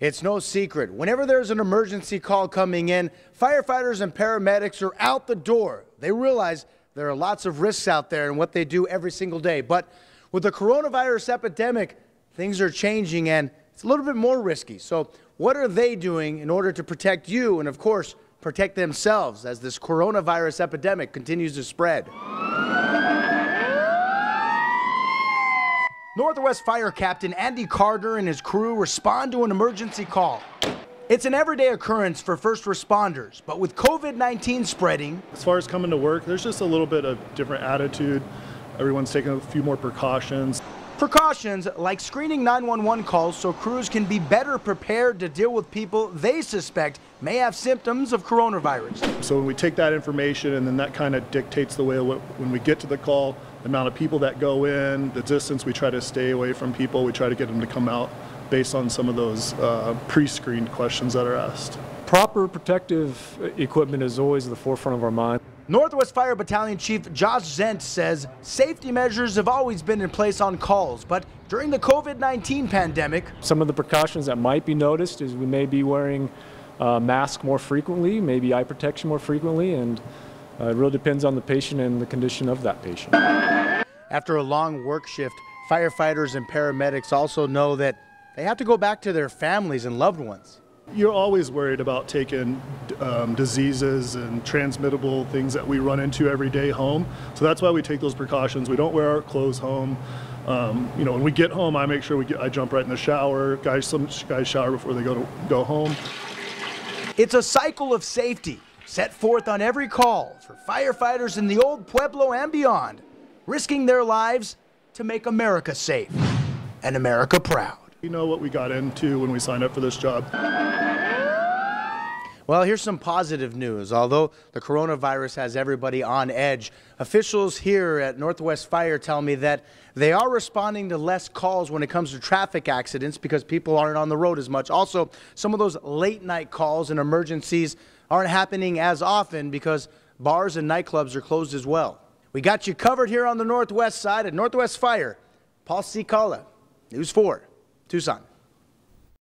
It's no secret. Whenever there's an emergency call coming in, firefighters and paramedics are out the door. They realize there are lots of risks out there in what they do every single day. But with the coronavirus epidemic, things are changing and it's a little bit more risky. So what are they doing in order to protect you and, of course, protect themselves as this coronavirus epidemic continues to spread? Northwest Fire Captain Andy Carter and his crew respond to an emergency call. It's an everyday occurrence for first responders, but with COVID-19 spreading, as far as coming to work, there's just a little bit of different attitude. Everyone's taking a few more precautions. Precautions like screening 911 calls so crews can be better prepared to deal with people they suspect may have symptoms of coronavirus. So when we take that information, and then that kind of dictates the way when we get to the call, the amount of people that go in, the distance, we try to stay away from people. We try to get them to come out based on some of those pre-screened questions that are asked. Proper protective equipment is always at the forefront of our mind. Northwest Fire Battalion Chief Josh Zent says safety measures have always been in place on calls, but during the COVID-19 pandemic, some of the precautions that might be noticed is we may be wearing masks more frequently, maybe eye protection more frequently, and it really depends on the patient and the condition of that patient. After a long work shift, firefighters and paramedics also know that they have to go back to their families and loved ones. You're always worried about taking diseases and transmittable things that we run into every day home. So that's why we take those precautions. We don't wear our clothes home. When we get home, I make sure I jump right in the shower. Some guys shower before they go home. It's a cycle of safety set forth on every call for firefighters in the old Pueblo and beyond, risking their lives to make America safe and America proud. We know what we got into when we signed up for this job. Well, here's some positive news. Although the coronavirus has everybody on edge, officials here at Northwest Fire tell me that they are responding to less calls when it comes to traffic accidents because people aren't on the road as much. Also, some of those late night calls and emergencies aren't happening as often because bars and nightclubs are closed as well. We got you covered here on the Northwest side at Northwest Fire. Paul C. Calla, News 4, Tucson.